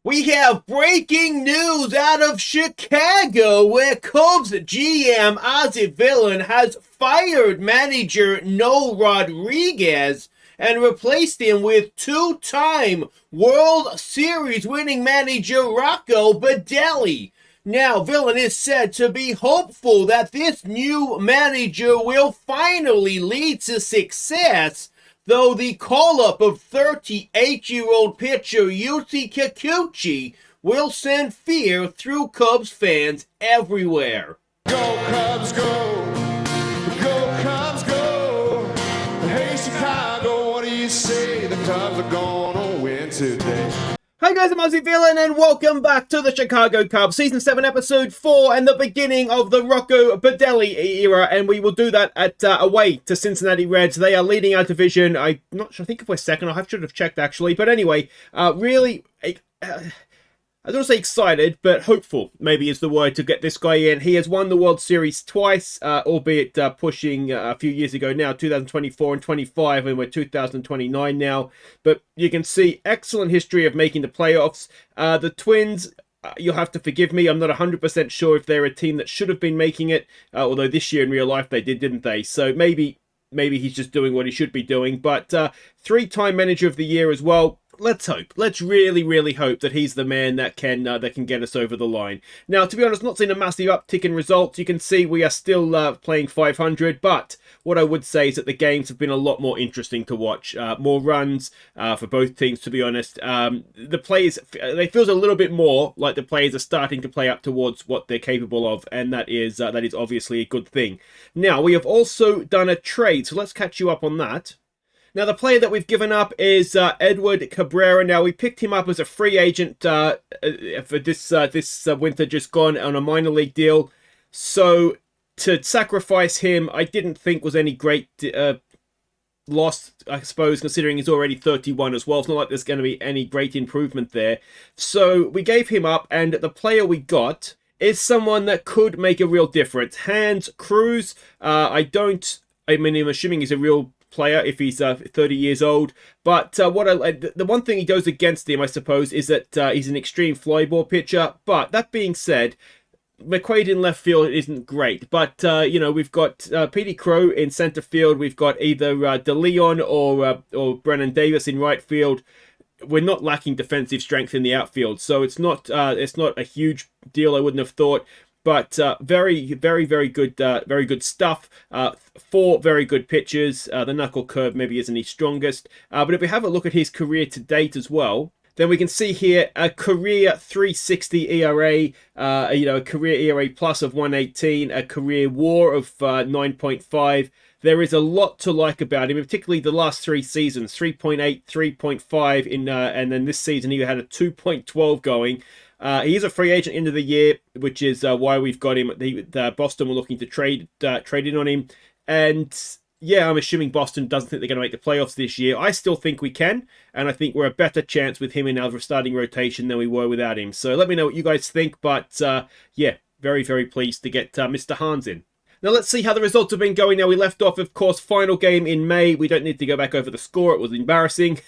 We have breaking news out of Chicago, where Cubs GM Aussie has fired manager Noel Rodriguez and replaced him with two-time World Series winning manager Rocco Baldelli. Now, Villain is said to be hopeful that this new manager will finally lead to success, though the call-up of 38-year-old pitcher Yuki Kikuchi will send fear through Cubs fans everywhere. Go Cubs, go! Go Cubs, go! Hey Chicago, what do you say? The Cubs are gonna win today. Hi guys, I'm Aussie Villain and welcome back to the Chicago Cubs, Season 7, Episode 4, and the beginning of the Rocco Baldelli era, and we will do that at away to Cincinnati Reds. They are leading our division. I'm not sure, I think if we're second, I should have checked actually, but anyway, really, I don't want to say excited, but hopeful maybe is the word to get this guy in. He has won the World Series twice, albeit pushing a few years ago now, 2024 and 25, and we're 2029 now. But you can see excellent history of making the playoffs. The Twins, you'll have to forgive me, I'm not 100% sure if they're a team that should have been making it, although this year in real life they did, didn't they? So maybe he's just doing what he should be doing. But three-time manager of the year as well. Let's hope. Let's really hope that he's the man that can get us over the line. Now, to be honest, not seeing a massive uptick in results. You can see we are still playing 500, but what I would say is that the games have been a lot more interesting to watch. More runs for both teams, to be honest. The players, it feels a little bit more like the players are starting to play up towards what they're capable of, and that is obviously a good thing. Now, we have also done a trade, so let's catch you up on that. Now, the player that we've given up is Edward Cabrera. Now, we picked him up as a free agent for this winter just gone on a minor league deal. So, to sacrifice him, I didn't think was any great loss, I suppose, considering he's already 31 as well. It's not like there's going to be any great improvement there. So, we gave him up, and the player we got is someone that could make a real difference. Hans Cruz. I'm assuming he's a real player if he's 30 years old, but the one thing he goes against him, I suppose, is that he's an extreme fly ball pitcher. But that being said, McQuaid in left field isn't great, but we've got Petey Crow in center field. We've got either De Leon or Brennan Davis in right field. We're not lacking defensive strength in the outfield, so it's not a huge deal, I wouldn't have thought. But very good stuff. Four very good pitches. The knuckle curve maybe isn't his strongest. But if we have a look at his career to date as well, then we can see here a career 3.60 ERA, a career ERA plus of 1.18, a career WAR of 9.5. There is a lot to like about him, particularly the last three seasons, 3.8, 3.5, and then this season he had a 2.12 going. He is a free agent into the year, which is why we've got him. Boston were looking to trade in on him. And yeah, I'm assuming Boston doesn't think they're going to make the playoffs this year. I still think we can, and I think we're a better chance with him in our starting rotation than we were without him. So let me know what you guys think. But yeah, very pleased to get Mr. Hans in. Now let's see how the results have been going. Now we left off, of course, final game in May. We don't need to go back over the score. It was embarrassing.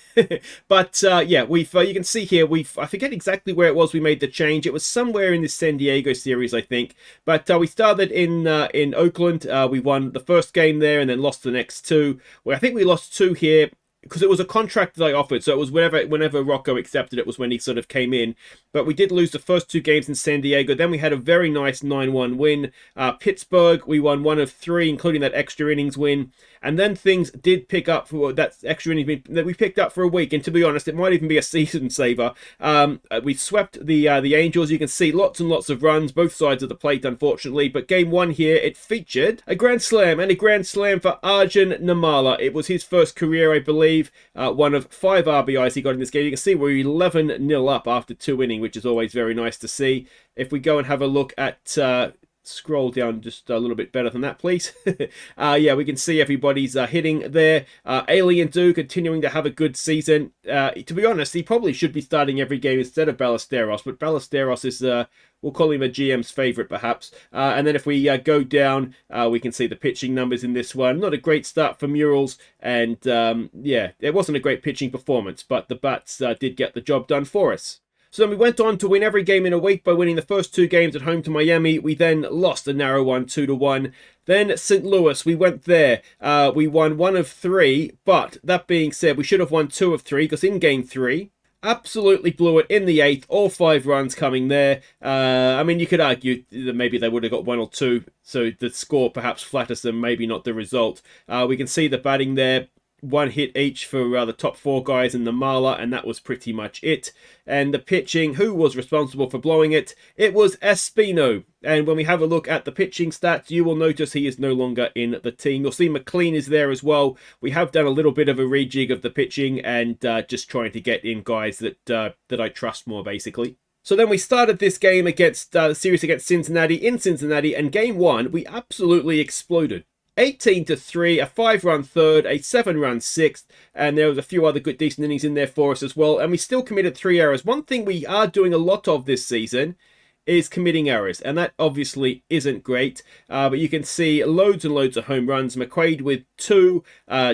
But yeah, you can see here, I forget exactly where it was we made the change. It was somewhere in the San Diego series, I think. But we started in Oakland. We won the first game there and then lost the next two. Well, I think we lost two here, because it was a contract that I offered, so it was whenever Rocco accepted it was when he sort of came in. But we did lose the first two games in San Diego. Then we had a very nice 9-1 win. Pittsburgh, we won 1 of 3, including that extra innings win. And then things did pick up for that extra innings that we picked up for a week. And to be honest, it might even be a season saver. We swept the Angels. You can see lots and lots of runs, both sides of the plate, unfortunately. But game one here, it featured a grand slam, and a grand slam for Arjun Namala. It was his first career, I believe. One of 5 RBIs he got in this game. You can see we're 11-0 up after 2 innings, which is always very nice to see. If we go and have a look at scroll down just a little bit better than that, please. Yeah, we can see everybody's hitting there. Alien Do continuing to have a good season. To be honest, he probably should be starting every game instead of Ballesteros, but Ballesteros is, we'll call him a GM's favorite, perhaps. And then if we go down, we can see the pitching numbers in this one. Not a great start for Murals, and yeah, it wasn't a great pitching performance, but the bats did get the job done for us. So then we went on to win every game in a week by winning the first 2 games at home to Miami. We then lost a narrow one, 2-1. Then St. Louis, we went there. We won 1 of 3, but that being said, we should have won 2 of 3 because in game 3, absolutely blew it in the 8th, all 5 runs coming there. I mean, you could argue that maybe they would have got 1 or 2, so the score perhaps flatters them, maybe not the result. We can see the batting there. 1 hit each for the top 4 guys in the Marla, and that was pretty much it. And the pitching, who was responsible for blowing it? It was Espino. And when we have a look at the pitching stats, you will notice he is no longer in the team. You'll see McLean is there as well. We have done a little bit of a rejig of the pitching and just trying to get in guys that I trust more, basically. So then we started this game against the series against Cincinnati in Cincinnati, and game 1 we absolutely exploded. 18-3, a 5-run third, a 7-run 6th, and there was a few other good decent innings in there for us as well, and we still committed 3 errors. One thing we are doing a lot of this season is committing errors, and that obviously isn't great, but you can see loads and loads of home runs. McQuaid with 2,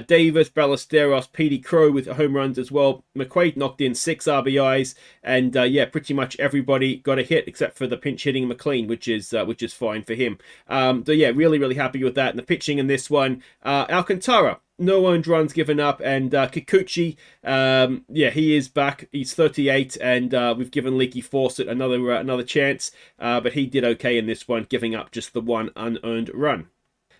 Davis, Ballesteros, Petey Crow with home runs as well. McQuaid knocked in 6 RBIs, and yeah, pretty much everybody got a hit except for the pinch hitting McLean, which is fine for him. So yeah, really happy with that. And the pitching in this one, Alcantara, no earned runs given up, and Kikuchi, yeah, he is back. He's 38, and we've given Leaky Fawcett another chance, but he did okay in this one, giving up just the 1 unearned run.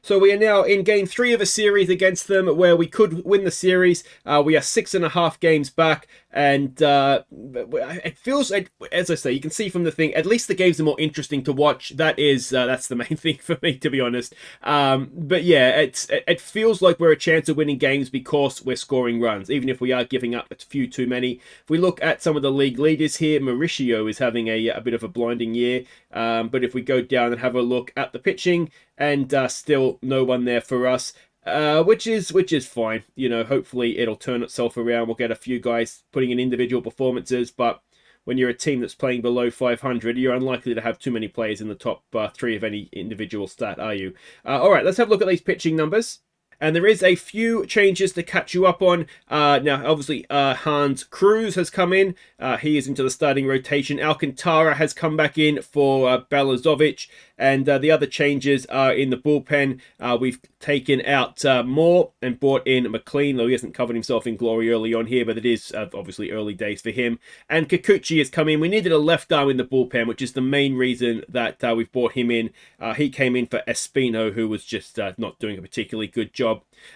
So we are now in game 3 of a series against them where we could win the series. We are 6.5 games back, and it feels like, as I say, you can see from the thing, at least the games are more interesting to watch. That's the main thing for me, to be honest. But yeah, it feels like we're a chance of winning games because we're scoring runs, even if we are giving up a few too many. If we look at some of the league leaders here, Mauricio is having a bit of a blinding year. But if we go down and have a look at the pitching, and still no one there for us, which is fine. You know, hopefully it'll turn itself around. We'll get a few guys putting in individual performances, but when you're a team that's playing below 500, you're unlikely to have too many players in the top 3 of any individual stat, are you? All right, let's have a look at these pitching numbers. And there is a few changes to catch you up on. Now, obviously, Hans Cruz has come in. He is into the starting rotation. Alcantara has come back in for Balazovic. And the other changes are in the bullpen. We've taken out Moore and brought in McLean, though he hasn't covered himself in glory early on here, but it is obviously early days for him. And Kikuchi has come in. We needed a left arm in the bullpen, which is the main reason that we've brought him in. He came in for Espino, who was just not doing a particularly good job.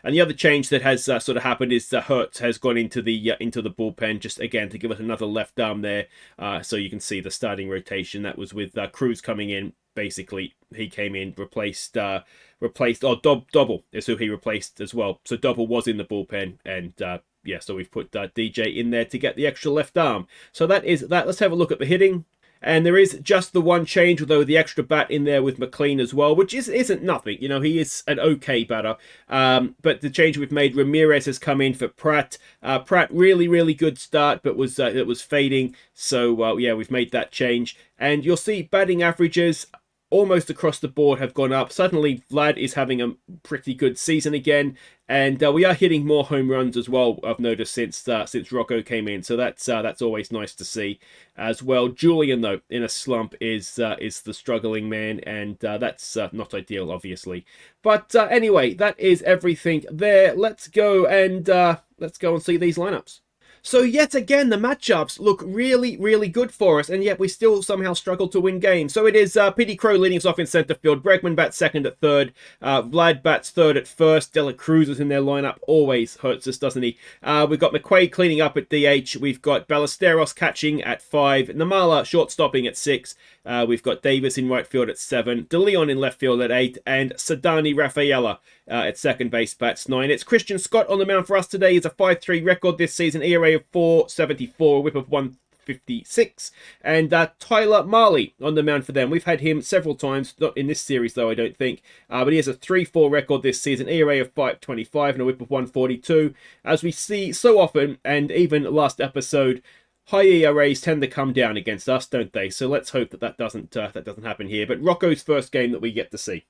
And the other change that has sort of happened is Hertz has gone into the bullpen, just again to give us another left arm there. So you can see the starting rotation that was with Cruz coming in. Basically, he came in, replaced Double is who he replaced as well. So Double was in the bullpen, and yeah, so we've put DJ in there to get the extra left arm. So that is that. Let's have a look at the hitting. And there is just the one change, although the extra bat in there with McLean as well, which isn't nothing. You know, he is an okay batter. But the change we've made, Ramirez has come in for Pratt. Pratt, really good start, but it was fading. So, yeah, we've made that change. And you'll see batting averages almost across the board have gone up. Suddenly, Vlad is having a pretty good season again. And we are hitting more home runs as well, I've noticed, since ROCCO came in. So that's always nice to see as well. Julian, though, in a slump is the struggling man, and that's not ideal, obviously. But anyway, that is everything there. Let's go and see these lineups. So yet again, the matchups look really good for us, and yet we still somehow struggle to win games. So it is Petey Crow leading us off in centre field. Bregman bats second at third. Vlad bats third at first. Dela Cruz is in their lineup. Always hurts us, doesn't he? We've got McQuaid cleaning up at DH. We've got Ballesteros catching at 5. Namala short-stopping at 6. We've got Davis in right field at 7. De Leon in left field at 8. And Sadani Rafaela at second base bats 9. It's Christian Scott on the mound for us today. He's a 5.3 record this season. ERA of 4.74, whip of 1.56. And Tyler Marley on the mound for them. We've had him several times, not in this series though, I don't think. But he has a 3.4 record this season. ERA of 5.25 and a whip of 1.42. As we see so often, and even last episode, high ERAs tend to come down against us, don't they? So let's hope that doesn't happen here. But ROCCO's first game that we get to see.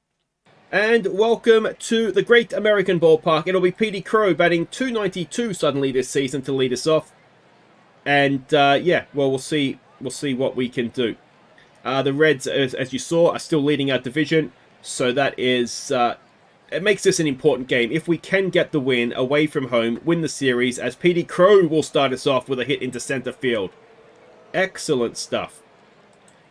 And welcome to the Great American Ballpark. It'll be Petey Crow batting .292 suddenly this season to lead us off. And yeah, well, we'll see We'll see what we can do. The Reds, as you saw, are still leading our division. So that is... it makes this an important game. If we can get the win away from home, win the series, as Petey Crowe will start us off with a hit into center field. Excellent stuff.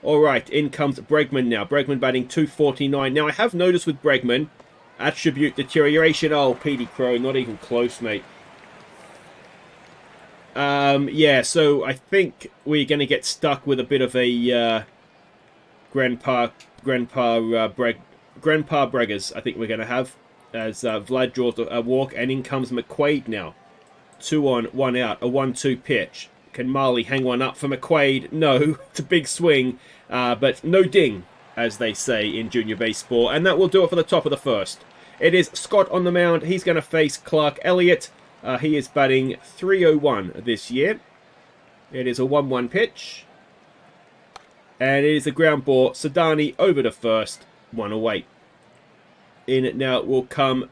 All right, in comes Bregman now. Bregman batting .249. Now, I have noticed with Bregman, attribute deterioration. Oh, Petey Crowe, not even close, mate. Yeah, so I think we're going to get stuck with a bit of a Grandpa Breggers, I think we're going to have, as Vlad draws a walk, and in comes McQuaid now. 2 on, 1 out, a 1-2 pitch. Can Marley hang one up for McQuaid? No, it's a big swing, but no ding, as they say in junior baseball, and that will do it for the top of the first. It is Scott on the mound. He's going to face Clark Elliott. He is batting .301 this year. It is a 1-1 pitch. And it is a ground ball. Sadani over to first. 1 away. In it now will come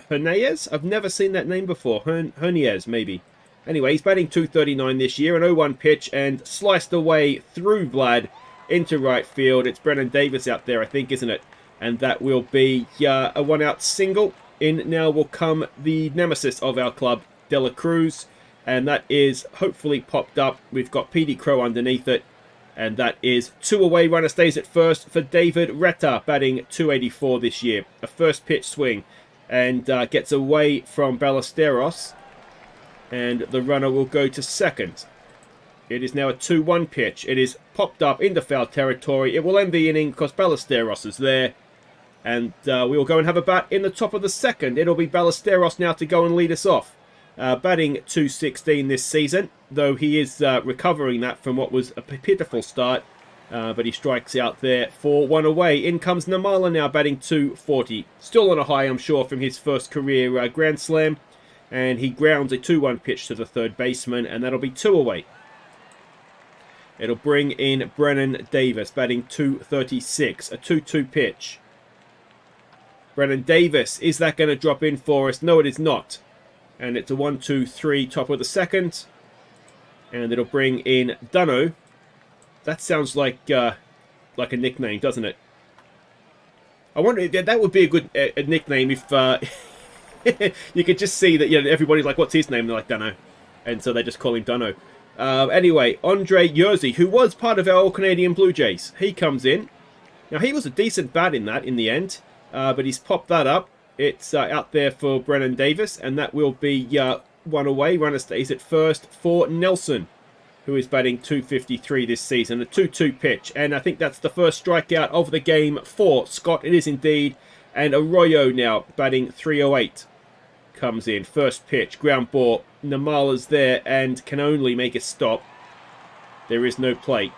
Hernandez. I've never seen that name before. Hernandez, maybe. Anyway, he's batting $239 this year. An 0-1 pitch and sliced away through Vlad into right field. It's Brennan Davis out there, I think, isn't it? And that will be a 1-out single. In now will come the nemesis of our club, Dela Cruz. And that is hopefully popped up. We've got Petey Crowe underneath it. And that is 2 away. Runner stays at first for David Retta, batting .284 this year. A first pitch swing. And gets away from Ballesteros. And the runner will go to second. It is now a 2-1 pitch. It is popped up into foul territory. It will end the inning because Ballesteros is there. And we will go and have a bat in the top of the second. It'll be Ballesteros now to go and lead us off. Batting .216 this season, though he is recovering that from what was a pitiful start. But he strikes out there for 1 away. In comes Namala now, batting .240. Still on a high, I'm sure, from his first career Grand Slam. And he grounds a 2-1 pitch to the third baseman, and that'll be 2 away. It'll bring in Brennan Davis, batting .236. A 2-2 pitch. Brennan Davis, is that going to drop in for us? No, it is not. And it's a 1-2-3, top of the second. And it'll bring in Dunno. That sounds like a nickname, doesn't it? I wonder, that would be a good a nickname if you could just see that, you know, everybody's like, what's his name? They're like, Dunno. And so they just call him Dunno. Anyway, Andre Yerzy, who was part of our All-Canadian Blue Jays. He comes in. Now, he was a decent bat in that, in the end. But he's popped that up. It's out there for Brennan Davis, and that will be 1 away. Runner stays at first for Nelson, who is batting .253 this season. A 2-2 pitch, and I think that's the first strikeout of the game for Scott. It is indeed. And Arroyo now batting .308 comes in. First pitch, ground ball. Namala's there and can only make a stop. There is no play.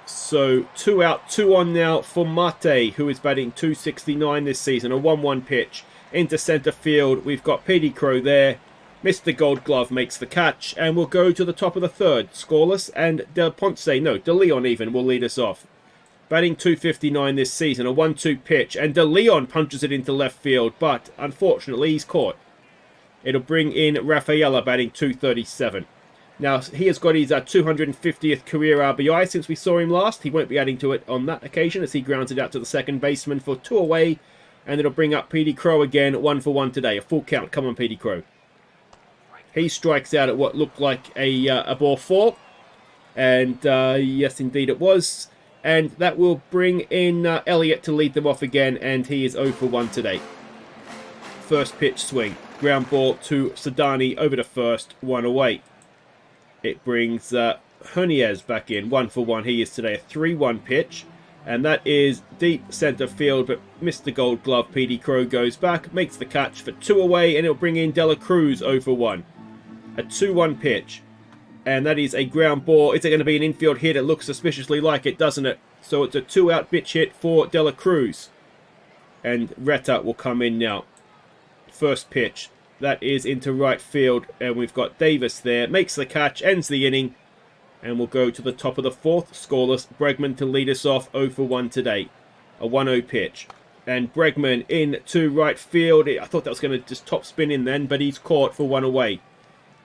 So 2 out, 2 on now for Mate, who is batting .269 this season. A 1-1 pitch into center field. We've got Petey Crowe there. Mr. Gold Glove makes the catch, and we'll go to the top of the third. Scoreless, and De Leon even will lead us off. Batting .259 this season, a 1-2 pitch, and De Leon punches it into left field, but unfortunately he's caught. It'll bring in Rafaela, batting .237. Now, he has got his 250th career RBI since we saw him last. He won't be adding to it on that occasion as he grounds it out to the second baseman for 2 away. And it'll bring up Petey Crowe again, 1 for 1 today. A full count. Come on, Petey Crowe. He strikes out at what looked like a ball 4. And yes, indeed it was. And that will bring in Elliott to lead them off again. And he is 0 for 1 today. First pitch swing. Ground ball to Sadani over to first. 1 away. It brings Hernandez back in. 1 for 1 he is today. A 3-1 pitch. And that is deep center field. But Mr. Gold Glove, Petey Crowe, goes back. Makes the catch for 2 away. And it'll bring in Dela Cruz 0 for 1. A 2-1 pitch. And that is a ground ball. Is it going to be an infield hit? It looks suspiciously like it, doesn't it? So it's a 2-out pitch hit for Dela Cruz. And Retta will come in now. First pitch. That is into right field. And we've got Davis there. Makes the catch. Ends the inning. And we'll go to the top of the fourth. Scoreless. Bregman to lead us off. 0 for 1 today. A 1-0 pitch. And Bregman in to right field. I thought that was going to just top spin in then. But he's caught for 1 away.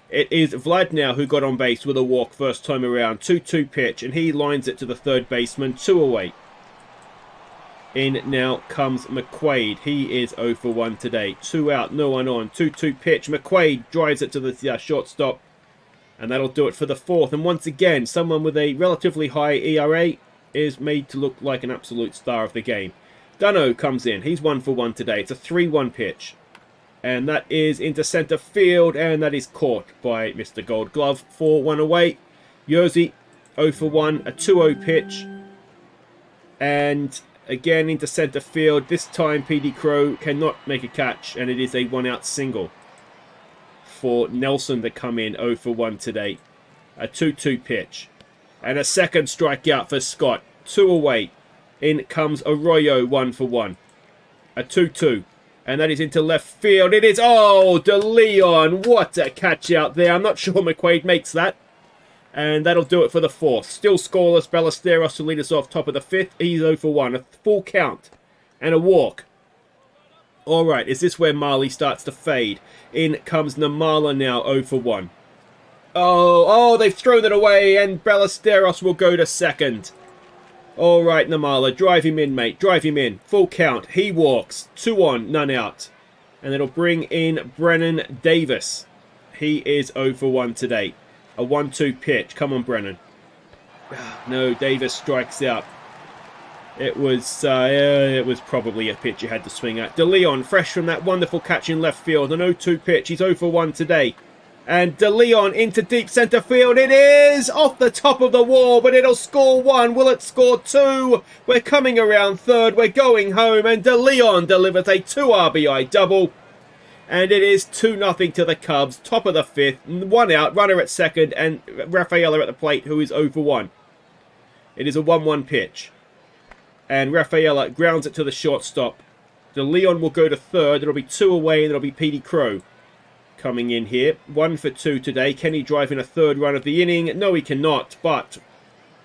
It is Vlad now who got on base with a walk first time around. 2-2 pitch, and he lines it to the third baseman. 2 away. In now comes McQuaid. He is 0 for 1 today. 2 out, no one on. 2-2 pitch. McQuaid drives it to the shortstop. And that'll do it for the fourth. And once again, someone with a relatively high ERA is made to look like an absolute star of the game. Dunno comes in. He's 1 for 1 today. It's a 3-1 pitch. And that is into center field. And that is caught by Mr. Gold Glove. 4-1 away. Jersey 0 for 1. A 2-0 pitch. And again into center field. This time PD Crow cannot make a catch. And it is a 1-out single for Nelson to come in 0 for 1 today. A 2-2 pitch. And a second strikeout for Scott. 2 away. In comes Arroyo 1 for 1. A 2-2. And that is into left field. It is, oh, De Leon. What a catch out there. I'm not sure McQuaid makes that. And that'll do it for the fourth. Still scoreless. Ballesteros to lead us off top of the fifth. He's 0 for 1. A full count. And a walk. Alright, is this where Marley starts to fade? In comes Namala now 0 for 1. Oh, they've thrown it away. And Ballesteros will go to second. All right, Namala, drive him in, mate. Drive him in. Full count. He walks. 2 on, none out. And it'll bring in Brennan Davis. He is 0 for 1 today. A 1-2 pitch. Come on, Brennan. No, Davis strikes out. It was probably a pitch you had to swing at. De Leon, fresh from that wonderful catch in left field. An 0-2 pitch. He's 0 for 1 today. And De Leon into deep centre field. It is off the top of the wall, but it'll score 1. Will it score 2? We're coming around third. We're going home, and De Leon delivers a 2 RBI double. And it is 2-0 to the Cubs. Top of the fifth. 1 out. Runner at second, and Rafaela at the plate, who is 0 for 1. It is a 1-1 pitch. And Rafaela grounds it to the shortstop. De Leon will go to third. It'll be 2 away, and it'll be Petey Crow coming in here. 1 for 2 today. Can he drive in a third run of the inning? No, he cannot, but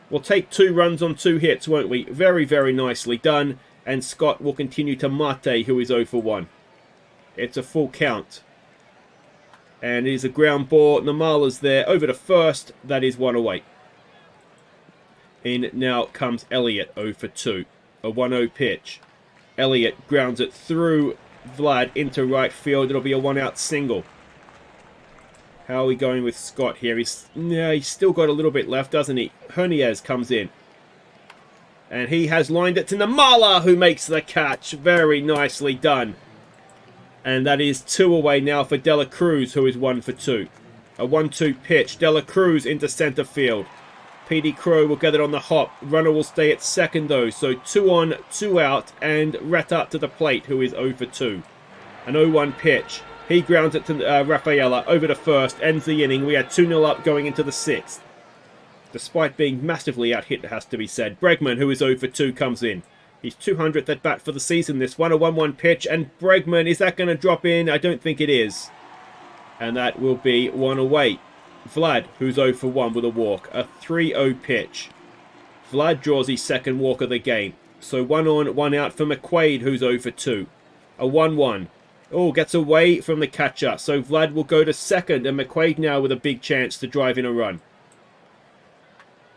we'll take 2 runs on 2 hits, won't we? Very, very nicely done. And Scott will continue to Mate, who is 0 for 1. It's a full count. And it is a ground ball. Namala's there. Over to first. That is 1 away. In now comes Elliott, 0 for 2. A 1-0 pitch. Elliott grounds it through Vlad into right field. It'll be a 1-out single. How are we going with Scott here? He's still got a little bit left, doesn't he? Hernandez comes in. And he has lined it to Namala, who makes the catch. Very nicely done. And that is 2 away now for Dela Cruz, who is 1 for 2. A 1-2 pitch. Dela Cruz into center field. PD Crow will get it on the hop. Runner will stay at second, though. So 2 on, 2 out. And Rata to the plate, who is 0 for 2. An 0-1 pitch. He grounds it to Rafaela. Over to first. Ends the inning. We are 2-0 up going into the 6th. Despite being massively out-hit, it has to be said. Bregman, who is 0 for 2, comes in. He's 200th at bat for the season, this one. A 1-1 pitch. And Bregman, is that going to drop in? I don't think it is. And that will be 1 away. Vlad, who's 0 for 1 with a walk. A 3-0 pitch. Vlad draws his second walk of the game. So 1 on, 1 out for McQuaid, who's 0 for 2. A 1-1. Oh, gets away from the catcher. So Vlad will go to second. And McQuaid now with a big chance to drive in a run.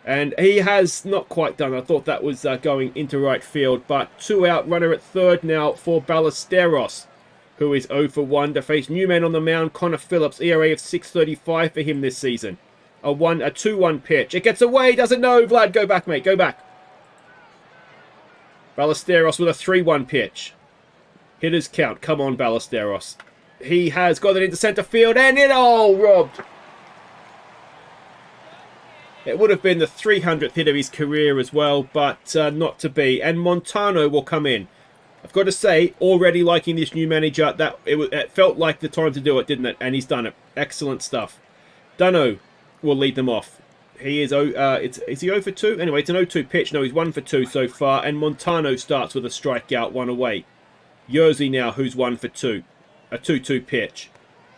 And he has not quite done. I thought that was going into right field. But 2 out, runner at third now for Ballesteros, who is 0 for 1 to face new man on the mound, Connor Phillips. ERA of 6.35 for him this season. A 2-1 pitch. It gets away. Doesn't know. Vlad, go back, mate. Go back. Ballesteros with a 3-1 pitch. Hitters count. Come on, Ballesteros. He has got it into center field, and it all robbed. It would have been the 300th hit of his career as well, but not to be. And Montano will come in. I've got to say, already liking this new manager, that it felt like the time to do it, didn't it? And he's done it. Excellent stuff. Dunno will lead them off. He is, is he 0 for 2? Anyway, it's an 0-2 pitch. No, he's 1 for 2 so far. And Montano starts with a strikeout, 1 away. Jersey now, who's 1 for 2. A 2-2 pitch.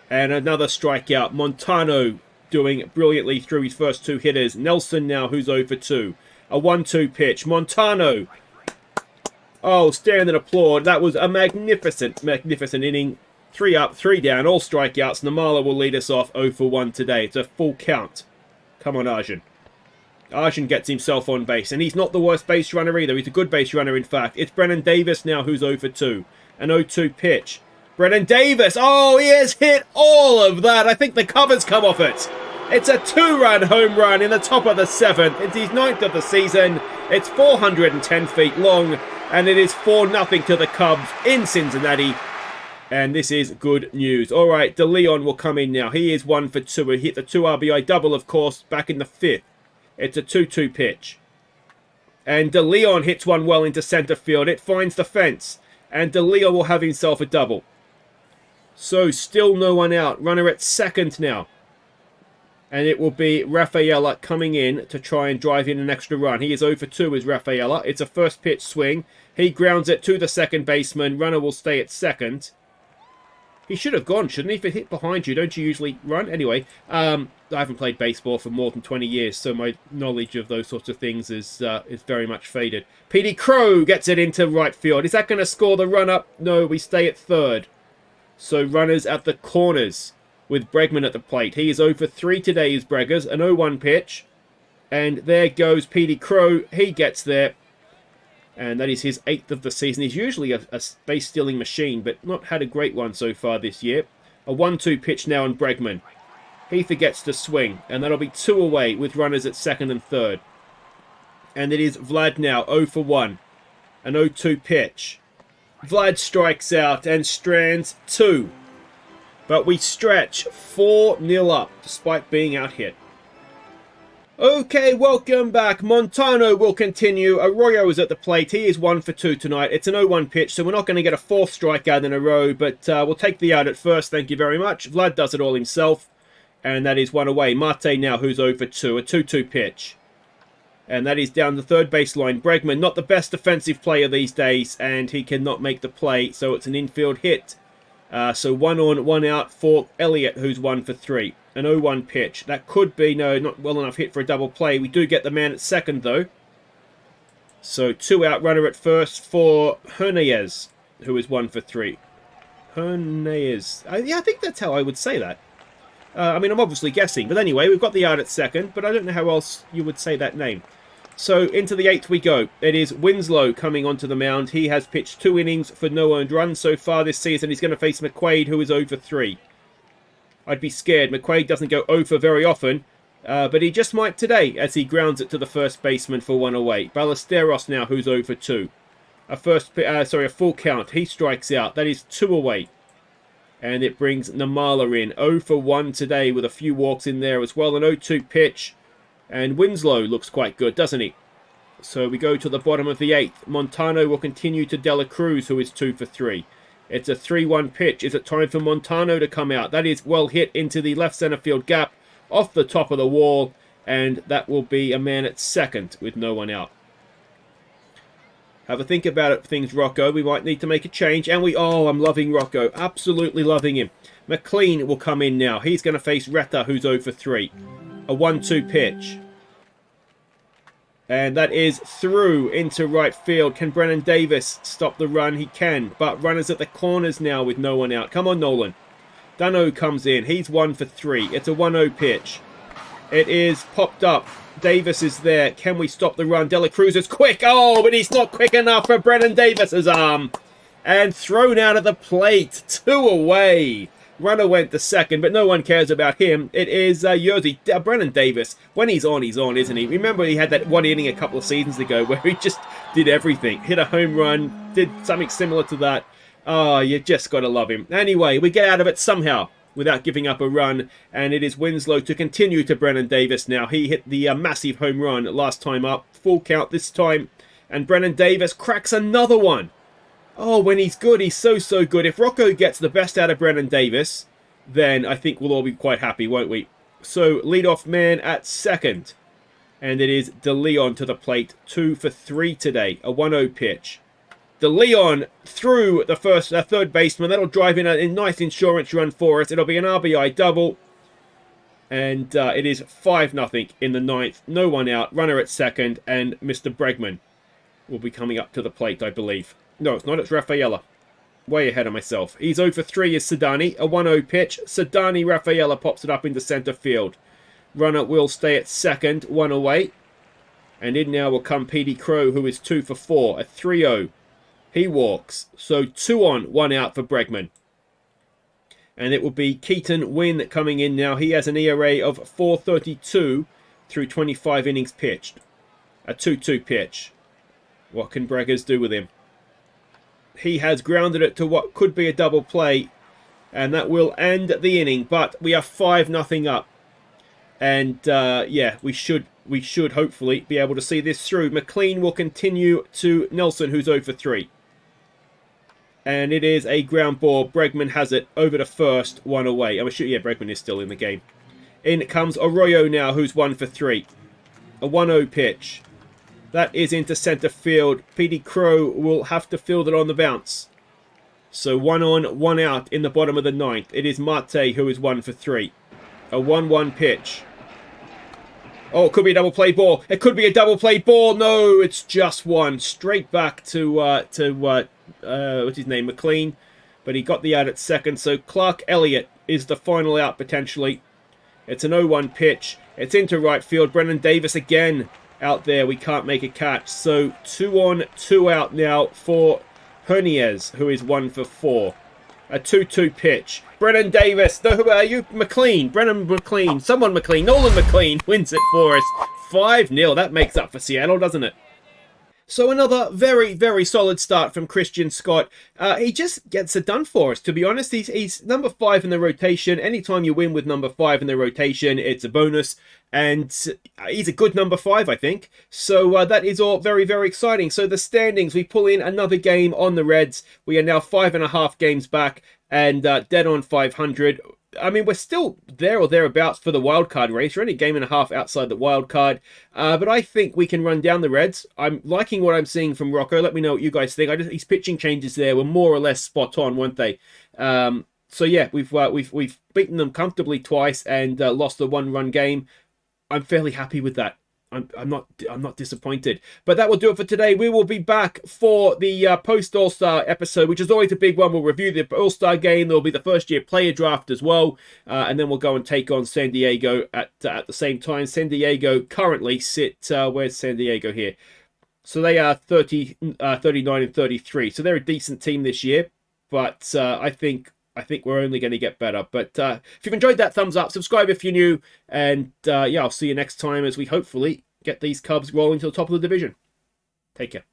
And another strikeout. Montano doing brilliantly through his first 2 hitters. Nelson now, who's 0 for 2. A 1-2 pitch. Montano. Oh, stand and applaud. That was a magnificent, magnificent inning. 3 up, 3 down, all strikeouts. Namala will lead us off 0 for 1 today. It's a full count. Come on, Arjun. Arjun gets himself on base, and he's not the worst base runner either. He's a good base runner, in fact. It's Brennan Davis now who's 0 for 2. An 0-2 pitch. Brennan Davis. Oh, he has hit all of that. I think the cover's come off it. It's a 2-run home run in the top of the 7th. It's his 9th of the season. It's 410 feet long, and it is 4-0 to the Cubs in Cincinnati. And this is good news. All right, De Leon will come in now. He is 1 for 2. He hit the 2 RBI double, of course, back in the 5th. It's a 2-2 pitch. And De Leon hits one well into center field. It finds the fence. And De Leon will have himself a double. So still no one out. Runner at second now. And it will be Rafaela coming in to try and drive in an extra run. He is 0 for 2 as Rafaela. It's a first pitch swing. He grounds it to the second baseman. Runner will stay at second. He should have gone, shouldn't he? If it hit behind you, don't you usually run? Anyway, I haven't played baseball for more than 20 years, so my knowledge of those sorts of things is very much faded. Petey Crow gets it into right field. Is that going to score the run up? No, we stay at third. So runners at the corners with Bregman at the plate. He is 0 for 3 today, is Breggers. An 0-1 pitch. And there goes Petey Crow. He gets there. And that is his 8th of the season. He's usually a base-stealing machine, but not had a great one so far this year. A 1-2 pitch now on Bregman. He forgets to swing, and that'll be 2 away with runners at second and third. And it is Vlad now, 0 for 1. An 0-2 pitch. Vlad strikes out and strands 2. But we stretch 4-0 up, despite being out hit. Okay, welcome back. Montano will continue. Arroyo is at the plate. He is 1 for 2 tonight. It's an 0-1 pitch, so we're not going to get a 4th strikeout in a row, but we'll take the out at first. Thank you very much. Vlad does it all himself, and that is 1 away. Marte now, who's 0 for 2. A 2-2 pitch. And that is down the third baseline. Bregman, not the best defensive player these days, and he cannot make the play, so it's an infield hit. So 1 on, 1 out for Elliott, who's 1 for 3. An 0-1 pitch. That could be, no, not well enough hit for a double play. We do get the man at second, though. So 2 out, runner at first for Hernandez, who is 1 for 3. Hernandez. Yeah, I think that's how I would say that. I mean, I'm obviously guessing. But anyway, we've got the out at second, but I don't know how else you would say that name. So into the 8th we go. It is Winslow coming onto the mound. He has pitched 2 innings for no earned runs so far this season. He's going to face McQuaid, who is 0 for 3. I'd be scared. McQuaid doesn't go 0 for very often, but he just might today as he grounds it to the first baseman for 1 away. Ballesteros now, who's 0 for 2. A full count. He strikes out. That is 2 away. And it brings Namala in. 0 for 1 today with a few walks in there as well. An 0-2 pitch. And Winslow looks quite good, doesn't he? So we go to the bottom of the 8th. Montano will continue to Dela Cruz, who is 2 for 3. It's a 3-1 pitch. Is it time for Montano to come out? That is well hit into the left center field gap off the top of the wall. And that will be a man at second with no one out. Have a think about it, things, ROCCO. We might need to make a change. And I'm loving ROCCO. Absolutely loving him. McLean will come in now. He's going to face Retta, who's 0 for 3. A 1-2 pitch. And that is through into right field. Can Brennan Davis stop the run? He can. But runners at the corners now with no one out. Come on, Nolan. Dano comes in. He's 1 for 3. It's a 1-0 pitch. It is popped up. Davis is there. Can we stop the run? Dela Cruz is quick. Oh, but he's not quick enough for Brennan Davis's arm. And thrown out at the plate. 2 away. Runner went to second, but no one cares about him. It is Yerzy. Brennan Davis. When he's on, isn't he? Remember he had that one inning a couple of seasons ago where he just did everything. Hit a home run, did something similar to that. Oh, you just got to love him. Anyway, we get out of it somehow without giving up a run, and it is Winslow to continue to Brennan Davis now. He hit the massive home run last time up. Full count this time, and Brennan Davis cracks another one. Oh, when he's good, he's so good. If ROCCO gets the best out of Brennan Davis, then I think we'll all be quite happy, won't we? So, leadoff man at second. And it is De Leon to the plate. 2 for 3 today. A 1-0 pitch. De Leon through the third baseman. That'll drive in a nice insurance run for us. It'll be an RBI double. And it is 5-0 in the 9th. No one out. Runner at second. And Mr. Bregman will be coming up to the plate, I believe. No, it's not. It's Rafaela. way ahead of myself. He's 0 for 3 is Sedani. A 1-0 pitch. Sedani Rafaela pops it up into centre field. Runner will stay at second, 1 away. And in now will come PD Crow, who is 2 for 4. A 3-0. He walks. So 2 on, 1 out for Bregman. And it will be Keaton Wynn coming in now. He has an ERA of 4.32 through 25 innings pitched. A 2-2 pitch. What can Breggers do with him? He has grounded it to what could be a double play. And that will end the inning. But we are 5-0 up. And yeah, we should hopefully be able to see this through. McLean will continue to Nelson, who's 0 for 3. And it is a ground ball. Bregman has it over to first, 1 away. I'm sure, yeah, Bregman is still in the game. In comes Arroyo now, who's 1 for 3. A 1-0 pitch. That is into centre field. PD Crow will have to field it on the bounce. So 1 on, 1 out in the bottom of the 9th. It is Marte who is 1 for 3. A 1-1 pitch. Oh, it could be a double play ball. It could be a double play ball. No, it's just 1. Straight back to what's his name? McLean. But he got the out at second. So Clark Elliott is the final out potentially. It's an 0-1 pitch. It's into right field. Brennan Davis again out there. We can't make a catch. So 2 on, 2 out now for Hernandez, who is 1 for 4. A 2-2 pitch. Brennan Davis. No, who are you? McLean. Brennan McLean. Someone McLean. Nolan McLean wins it for us. 5-0. That makes up for Seattle, doesn't it? So another very, very solid start from Christian Scott. He just gets it done for us, to be honest. He's number 5 in the rotation. Anytime you win with number 5 in the rotation, it's a bonus. And he's a good number 5, I think. So that is all very, very exciting. So the standings, we pull in another game on the Reds. We are now 5.5 games back and dead on 500. I mean, we're still there or thereabouts for the wildcard race. We're only a game and a half outside the wildcard. But I think we can run down the Reds. I'm liking what I'm seeing from ROCCO. Let me know what you guys think. His pitching changes there were more or less spot on, weren't they? So yeah, we've beaten them comfortably twice and lost the 1-run game. I'm fairly happy with that. I'm not disappointed. But that will do it for today. We will be back for the post All-Star episode, which is always a big one. We'll review the All-Star game. There'll be the first year player draft as well, and then we'll go and take on San Diego at the same time. San Diego currently sit where's San Diego here? So they are 39 and 33. So they're a decent team this year, but I think we're only going to get better. But if you've enjoyed that, thumbs up, subscribe if you're new, and yeah, I'll see you next time as we hopefully get these Cubs rolling to the top of the division. Take care.